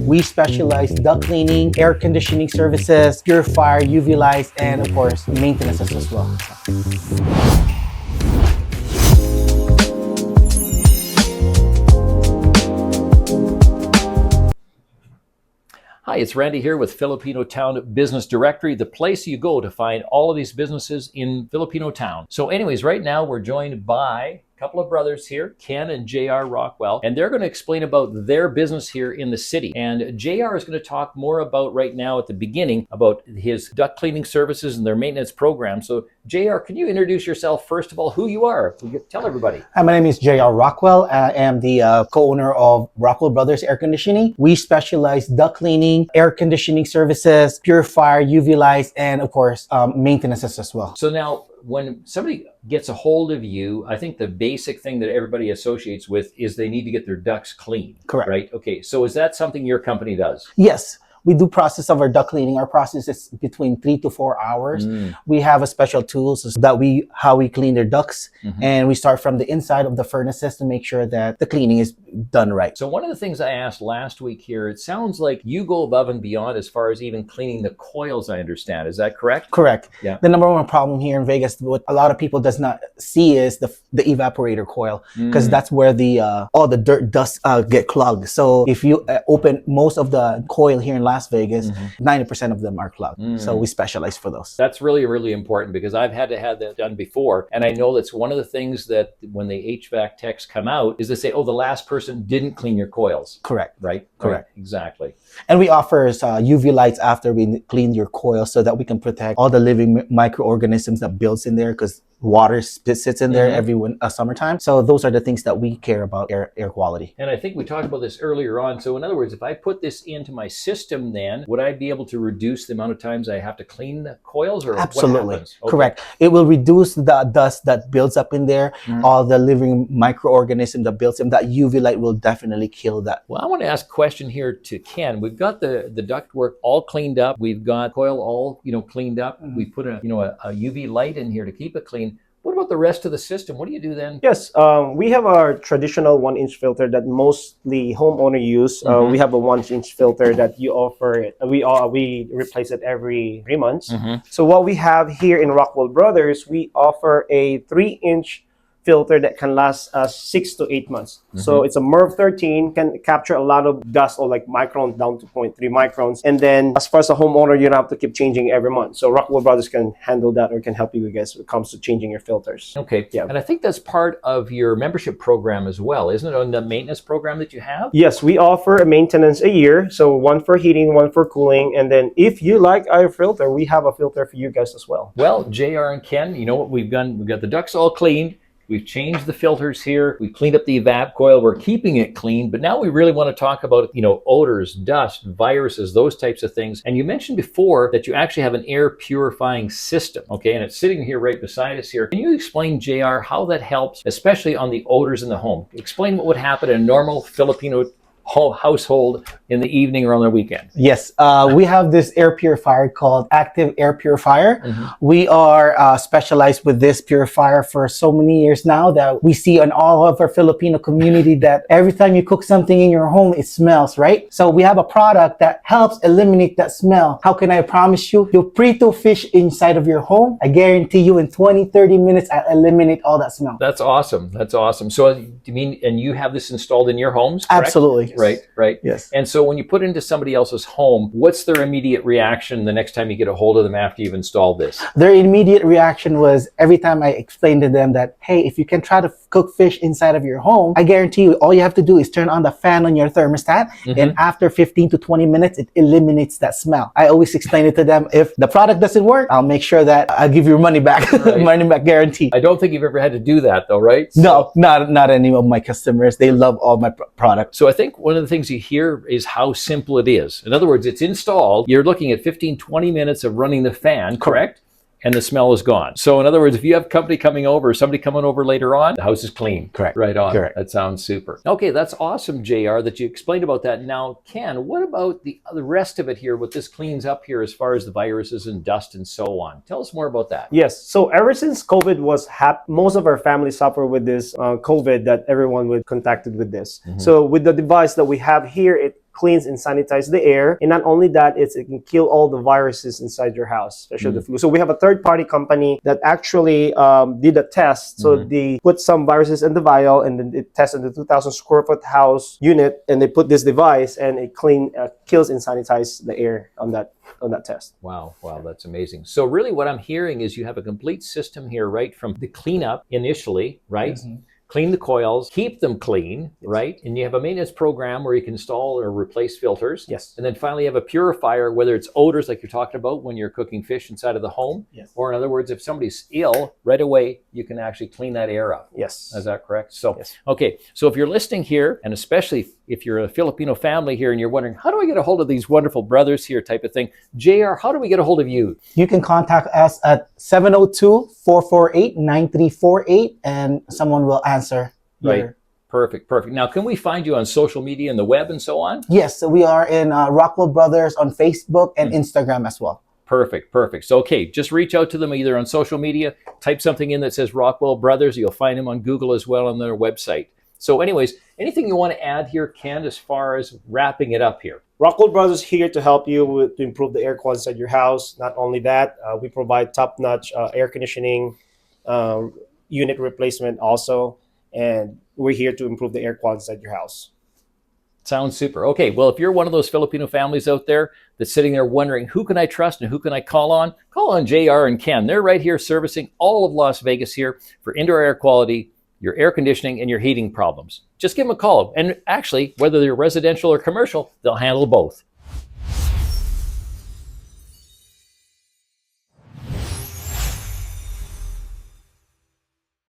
We specialize duct cleaning, air conditioning services, purifier, UV lights, and of course, maintenances as well. Hi, it's Randy here with Filipino Town Business Directory, the place you go to find all of these businesses in Filipino Town. So anyways, right now we're joined by a couple of brothers here, Ken and JR Rockwell, and they're going to explain about their business here in the city. And JR is going to talk more about right now at the beginning about his duct cleaning services and their maintenance program. So JR, can you introduce yourself first of all, who you are? Tell everybody. Hi, my name is JR Rockwell. I am the co-owner of Rockwell Brothers Air Conditioning. We specialize duct cleaning, air conditioning services, purifier, UV lights, and of course, maintenances as well. So now, when somebody gets a hold of you, I think the basic thing that everybody associates with is they need to get their ducts clean. Correct. Right? Okay. So is that something your company does? Yes. We do process of our duct cleaning. Our process is between 3 to 4 hours. We have a special tools that how we clean their ducts, and we start from the inside of the furnaces to make sure that the cleaning is done right. So one of the things I asked last week here, it sounds like you go above and beyond as far as even cleaning the coils, I understand. Is that correct? Correct. Yeah. The number one problem here in Vegas, what a lot of people does not see is the evaporator coil, because that's where all the dirt dust get clogged. So if you open most of the coil here in Las Vegas, 90% of them are clogged. So we specialize for those. That's really, really important because I've had to have that done before. And I know that's one of the things that when the HVAC techs come out is they say, oh, the last person didn't clean your coils. Correct. Right? Correct. Right. Exactly. And we offer UV lights after we clean your coil so that we can protect all the living microorganisms that builds in there, because water sits in there every summertime. So those are the things that we care about, air quality. And I think we talked about this earlier on. So in other words, if I put this into my system, then would I be able to reduce the amount of times I have to clean the coils, or Absolutely. What happens? Okay. Correct. It will reduce the dust that builds up in there, all the living microorganism that builds in. That UV light will definitely kill that. Well, I want to ask a question here to Ken. We've got the ductwork all cleaned up. We've got coil all cleaned up. We put a UV light in here to keep it clean. What about the rest of the system? What do you do then? Yes, we have our traditional 1-inch filter that mostly homeowner use. We have a 1-inch filter that you offer. We replace it every 3 months. So what we have here in Rockwell Brothers, we offer a 3-inch filter that can last 6 to 8 months. So it's a MERV 13, can capture a lot of dust, or like microns down to 0.3 microns. And then as far as a homeowner, you don't have to keep changing every month. So Rockwell Brothers can handle that, or can help you guys when it comes to changing your filters. Okay. Yeah. And I think that's part of your membership program as well, isn't it, on the maintenance program that you have? Yes, we offer a maintenance a year. So one for heating, one for cooling. And then if you like our filter, we have a filter for you guys as well. Well, JR and Ken, you know what we've done? We've got the ducts all cleaned. We've changed the filters here. We've cleaned up the evap coil. We're keeping it clean. But now we really want to talk about, odors, dust, viruses, those types of things. And you mentioned before that you actually have an air purifying system, okay? And it's sitting here right beside us here. Can you explain, JR, how that helps, especially on the odors in the home? Explain what would happen in a normal Filipino household in the evening or on the weekend. Yes, we have this air purifier called Active Air Purifier. We are specialized with this purifier for so many years now that we see in all of our Filipino community that every time you cook something in your home, it smells, right? So we have a product that helps eliminate that smell. How can I promise you? You prito fish inside of your home, I guarantee you in 20-30 minutes, I eliminate all that smell. That's awesome. That's awesome. So you mean, and you have this installed in your homes, correct? Absolutely. Right. Yes. And so when you put it into somebody else's home, what's their immediate reaction the next time you get a hold of them after you've installed this? Their immediate reaction was every time I explained to them that, hey, if you can try to cook fish inside of your home, I guarantee you all you have to do is turn on the fan on your thermostat, and after 15 to 20 minutes, it eliminates that smell. I always explain it to them, if the product doesn't work, I'll make sure that I'll give you your money back, money back guarantee. I don't think you've ever had to do that though, right? No, not any of my customers. They love all my products. So I think one of the things you hear is how simple it is. In other words, it's installed. You're looking at 15, 20 minutes of running the fan, correct? And the smell is gone. So in other words, if you have company coming over, somebody coming over later on, the house is clean. Correct. Right on. Correct. That sounds super. Okay, that's awesome, JR, that you explained about that. Now, Ken, what about the rest of it here, what this cleans up here as far as the viruses and dust and so on? Tell us more about that. Yes. So ever since COVID was most of our families suffer with this COVID, that everyone was contacted with this. So with the device that we have here, it cleans and sanitizes the air. And not only that, it can kill all the viruses inside your house, especially the flu. So we have a third-party company that actually did a test. So they put some viruses in the vial, and then it tested the 2,000 square foot house unit, and they put this device, and it kills and sanitizes the air on that test. Wow, that's amazing. So really what I'm hearing is you have a complete system here, right? From the cleanup initially, right? Clean the coils, keep them clean, right? And you have a maintenance program where you can install or replace filters. Yes. And then finally you have a purifier, whether it's odors like you're talking about when you're cooking fish inside of the home, or in other words, if somebody's ill, right away, you can actually clean that air up. Yes. Is that correct? So, okay. So if you're listening here, and especially if you're a Filipino family here and you're wondering, how do I get a hold of these wonderful brothers here type of thing? JR, how do we get a hold of you? You can contact us at 702-448-9348 and someone will answer. Right. Perfect. Now, can we find you on social media and the web and so on? Yes, so we are in Rockwell Brothers on Facebook and Instagram as well. Perfect. So, okay, just reach out to them either on social media, type something in that says Rockwell Brothers. You'll find them on Google as well on their website. So anyways, anything you want to add here, Ken, as far as wrapping it up here? Rockwell Brothers here to help you to improve the air quality inside your house. Not only that, we provide top-notch air conditioning unit replacement also. And we're here to improve the air quality inside your house. Sounds super. Okay, well, if you're one of those Filipino families out there that's sitting there wondering, who can I trust and who can I call on JR and Ken. They're right here servicing all of Las Vegas here for indoor air quality, your air conditioning, and your heating problems. Just give them a call. And actually, whether they're residential or commercial, they'll handle both.